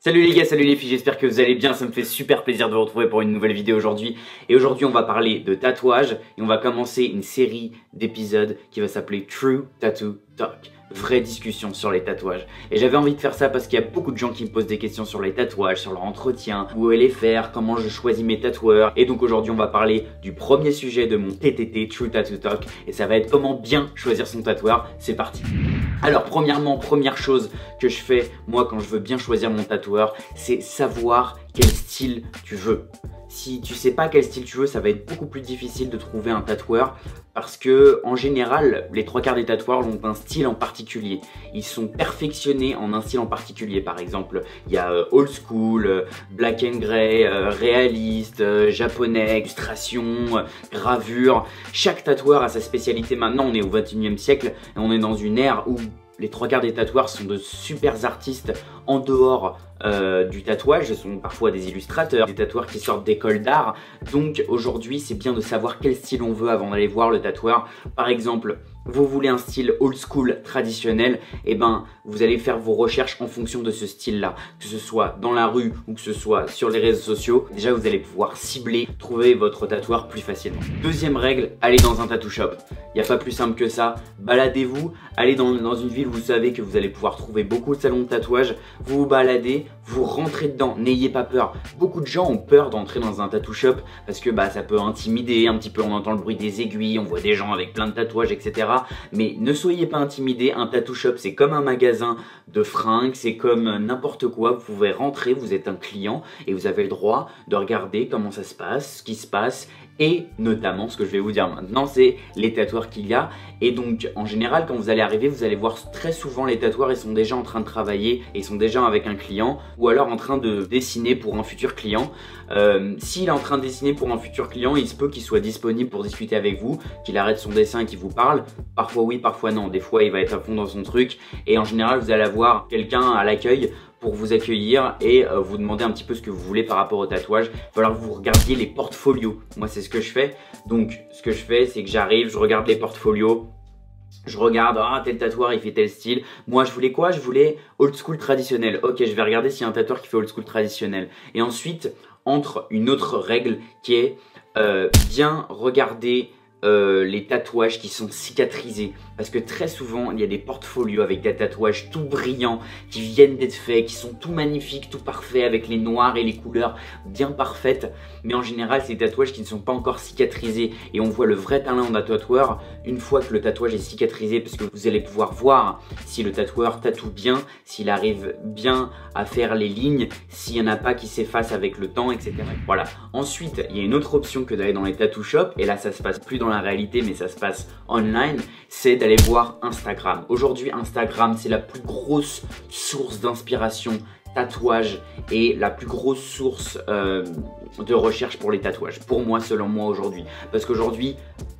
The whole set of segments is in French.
Salut les gars, salut les filles, j'espère que vous allez bien, ça me fait super plaisir de vous retrouver pour une nouvelle vidéo aujourd'hui. Et aujourd'hui on va parler de tatouage et on va commencer une série d'épisodes qui va s'appeler True Tattoo Talk. Vraie discussion sur les tatouages. Et j'avais envie de faire ça parce qu'il y a beaucoup de gens qui me posent des questions sur les tatouages, sur leur entretien, où les faire, comment je choisis mes tatoueurs. Et donc aujourd'hui on va parler du premier sujet de mon TTT, True Tattoo Talk. Et ça va être comment bien choisir son tatoueur. C'est parti. Alors premièrement, première chose que je fais moi quand je veux bien choisir mon tatoueur, c'est savoir quel style tu veux. Si tu sais pas quel style tu veux, ça va être beaucoup plus difficile de trouver un tatoueur parce que en général, les trois quarts des tatoueurs ont un style en particulier. Ils sont perfectionnés en un style en particulier. Par exemple, il y a old school, black and grey, réaliste, japonais, illustration, gravure. Chaque tatoueur a sa spécialité. Maintenant, on est au 21e siècle et on est dans une ère où les trois quarts des tatoueurs sont de super artistes en dehors du tatouage, ce sont parfois des illustrateurs, des tatoueurs qui sortent d'écoles d'art. Donc aujourd'hui c'est bien de savoir quel style on veut avant d'aller voir le tatoueur. Par exemple, vous voulez un style old school traditionnel, et ben vous allez faire vos recherches en fonction de ce style là, que ce soit dans la rue ou que ce soit sur les réseaux sociaux. Déjà vous allez pouvoir cibler, trouver votre tatoueur plus facilement. Deuxième règle, allez dans un tattoo shop. Il n'y a pas plus simple que ça. Baladez-vous, allez dans une ville où vous savez que vous allez pouvoir trouver beaucoup de salons de tatouage. Vous vous baladez, vous rentrez dedans, n'ayez pas peur. Beaucoup de gens ont peur d'entrer dans un tattoo shop parce que ça peut intimider un petit peu, on entend le bruit des aiguilles, on voit des gens avec plein de tatouages, etc. Mais ne soyez pas intimidés, un tattoo shop c'est comme un magasin de fringues, c'est comme n'importe quoi. Vous pouvez rentrer, vous êtes un client et vous avez le droit de regarder comment ça se passe, ce qui se passe. Et notamment, ce que je vais vous dire maintenant, c'est les tatoueurs qu'il y a. Et donc, en général, quand vous allez arriver, vous allez voir très souvent les tatoueurs, ils sont déjà en train de travailler, et ils sont déjà avec un client, ou alors en train de dessiner pour un futur client. S'il est en train de dessiner pour un futur client, il se peut qu'il soit disponible pour discuter avec vous, qu'il arrête son dessin et qu'il vous parle. Parfois oui, parfois non. Des fois, il va être à fond dans son truc. Et en général, vous allez avoir quelqu'un à l'accueil pour vous accueillir et vous demander un petit peu ce que vous voulez par rapport au tatouage. Il va falloir que vous regardiez les portfolios. Moi, c'est ce que je fais. Donc, ce que je fais, c'est que j'arrive, je regarde les portfolios. Je regarde, tel tatoueur il fait tel style. Moi je voulais quoi? Je voulais old school traditionnel. Ok, je vais regarder s'il y a un tatoueur qui fait old school traditionnel. Et ensuite, entre une autre règle qui est bien regarder les tatouages qui sont cicatrisés. Parce que très souvent, il y a des portfolios avec des tatouages tout brillants qui viennent d'être faits, qui sont tout magnifiques, tout parfaits, avec les noirs et les couleurs bien parfaites. Mais en général, c'est des tatouages qui ne sont pas encore cicatrisés. Et on voit le vrai talent d'un tatoueur une fois que le tatouage est cicatrisé, parce que vous allez pouvoir voir si le tatoueur tatoue bien, s'il arrive bien à faire les lignes, s'il n'y en a pas qui s'effacent avec le temps, etc. Voilà. Ensuite, il y a une autre option que d'aller dans les tattoo shops, et là ça se passe plus dans la réalité, mais ça se passe online, c'est d'aller voir Instagram. Aujourd'hui, Instagram, c'est la plus grosse source d'inspiration tatouage et la plus grosse source de recherche pour les tatouages. Pour moi, selon moi aujourd'hui. Parce qu'aujourd'hui,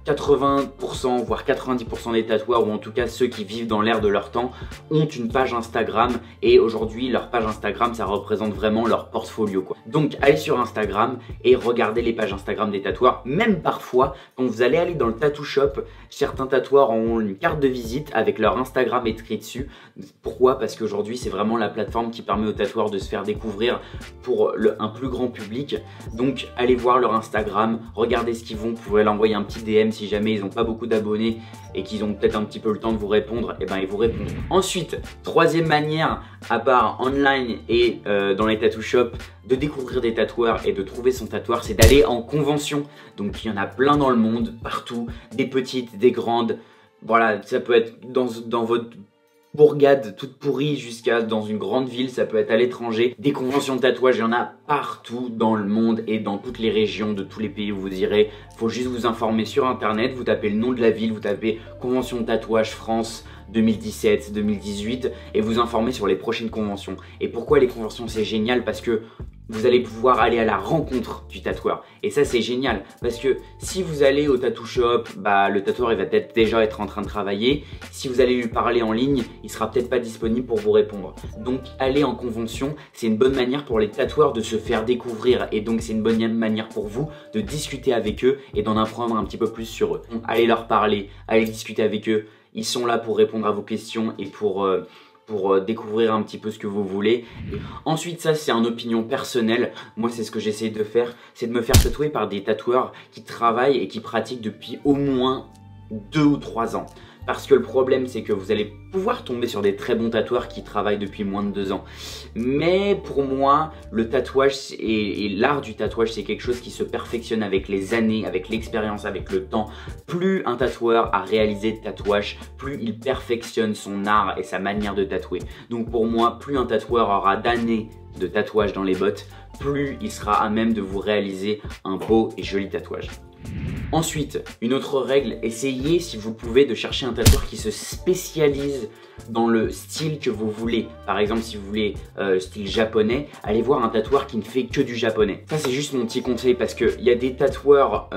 80% voire 90% des tatoueurs, ou en tout cas ceux qui vivent dans l'ère de leur temps, ont une page Instagram, et aujourd'hui leur page Instagram ça représente vraiment leur portfolio quoi. Donc allez sur Instagram et regardez les pages Instagram des tatoueurs. Même parfois quand vous allez aller dans le tattoo shop, certains tatoueurs ont une carte de visite avec leur Instagram écrit dessus. Pourquoi? Parce qu'aujourd'hui c'est vraiment la plateforme qui permet aux tatoueurs de se faire découvrir pour un plus grand public. Donc allez voir leur Instagram, regardez ce qu'ils font, vous pouvez l'envoyer un petit DM si jamais ils n'ont pas beaucoup d'abonnés et qu'ils ont peut-être un petit peu le temps de vous répondre, et ben ils vous répondent. Ensuite, troisième manière, à part online et dans les tattoo shops, de découvrir des tatoueurs et de trouver son tatoueur, c'est d'aller en convention. Donc il y en a plein dans le monde, partout, des petites, des grandes. Voilà, ça peut être dans votre bourgade toute pourrie jusqu'à dans une grande ville, ça peut être à l'étranger. Des conventions de tatouage, il y en a partout dans le monde et dans toutes les régions de tous les pays où vous irez. Faut juste vous informer sur internet, vous tapez le nom de la ville, vous tapez convention de tatouage France 2017, 2018 et vous informer sur les prochaines conventions. Et pourquoi les conventions c'est génial? Parce que vous allez pouvoir aller à la rencontre du tatoueur. Et ça c'est génial parce que si vous allez au tattoo shop, le tatoueur il va peut-être déjà être en train de travailler. Si vous allez lui parler en ligne, il sera peut-être pas disponible pour vous répondre. Donc aller en convention, c'est une bonne manière pour les tatoueurs de se faire découvrir, et donc c'est une bonne manière pour vous de discuter avec eux et d'en apprendre un petit peu plus sur eux. Donc, allez leur parler, allez discuter avec eux. Ils sont là pour répondre à vos questions et pour pour découvrir un petit peu ce que vous voulez. Et ensuite, ça c'est une opinion personnelle. Moi, c'est ce que j'essaye de faire, c'est de me faire tatouer par des tatoueurs qui travaillent et qui pratiquent depuis au moins 2 ou 3 ans. Parce que le problème, c'est que vous allez pouvoir tomber sur des très bons tatoueurs qui travaillent depuis moins de 2 ans. Mais pour moi, le tatouage et l'art du tatouage, c'est quelque chose qui se perfectionne avec les années, avec l'expérience, avec le temps. Plus un tatoueur a réalisé de tatouage, plus il perfectionne son art et sa manière de tatouer. Donc pour moi, plus un tatoueur aura d'années de tatouage dans les bottes, plus il sera à même de vous réaliser un beau et joli tatouage. Ensuite, une autre règle, essayez si vous pouvez de chercher un tatoueur qui se spécialise dans le style que vous voulez. Par exemple, si vous voulez style japonais, allez voir un tatoueur qui ne fait que du japonais. Ça, c'est juste mon petit conseil parce qu'il y a des tatoueurs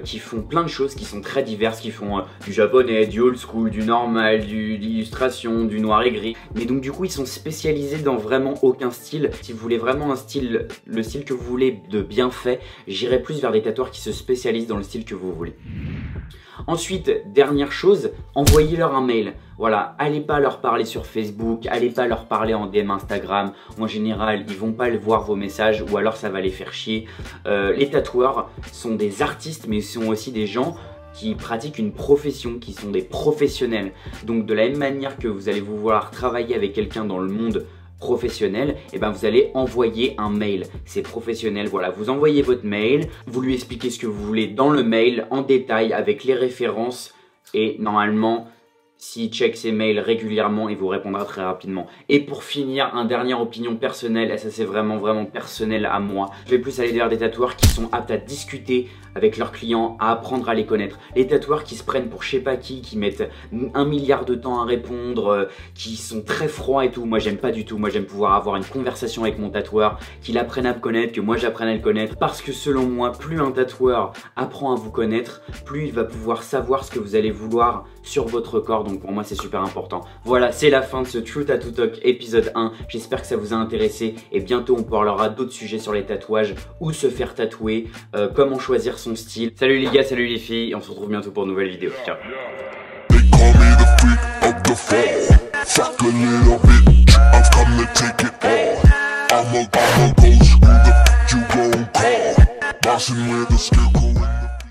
qui font plein de choses, qui sont très diverses, qui font du japonais, du old school, du normal, de l'illustration, du noir et gris. Mais donc du coup, ils sont spécialisés dans vraiment aucun style. Si vous voulez vraiment un style, le style que vous voulez de bien fait, j'irai plus vers des tatoueurs qui se spécialisent dans le style que vous voulez. Ensuite, dernière chose, envoyez-leur un mail. Voilà, allez pas leur parler sur Facebook, allez pas leur parler en DM Instagram. En général, ils vont pas voir vos messages ou alors ça va les faire chier. Les tatoueurs sont des artistes, mais ils sont aussi des gens qui pratiquent une profession, qui sont des professionnels. Donc de la même manière que vous allez vouloir travailler avec quelqu'un dans le monde professionnel, et ben vous allez envoyer un mail. C'est professionnel, voilà, vous envoyez votre mail, vous lui expliquez ce que vous voulez dans le mail en détail avec les références et normalement s'il check ses mails régulièrement, il vous répondra très rapidement. Et pour finir, une dernière opinion personnelle, et ça c'est vraiment personnel à moi. Je vais plus aller vers des tatoueurs qui sont aptes à discuter avec leurs clients, à apprendre à les connaître. Les tatoueurs qui se prennent pour je sais pas qui mettent 1 milliard de temps à répondre, qui sont très froids et tout. Moi j'aime pas du tout, moi j'aime pouvoir avoir une conversation avec mon tatoueur, qu'il apprenne à me connaître, que moi j'apprenne à le connaître. Parce que selon moi, plus un tatoueur apprend à vous connaître, plus il va pouvoir savoir ce que vous allez vouloir sur votre corps. Donc pour moi c'est super important. Voilà, c'est la fin de ce True Tattoo Talk épisode 1. J'espère que ça vous a intéressé et bientôt on parlera d'autres sujets sur les tatouages, où se faire tatouer, comment choisir son style. Salut les gars, salut les filles, et on se retrouve bientôt pour une nouvelle vidéo. Ciao. Bossing with a skill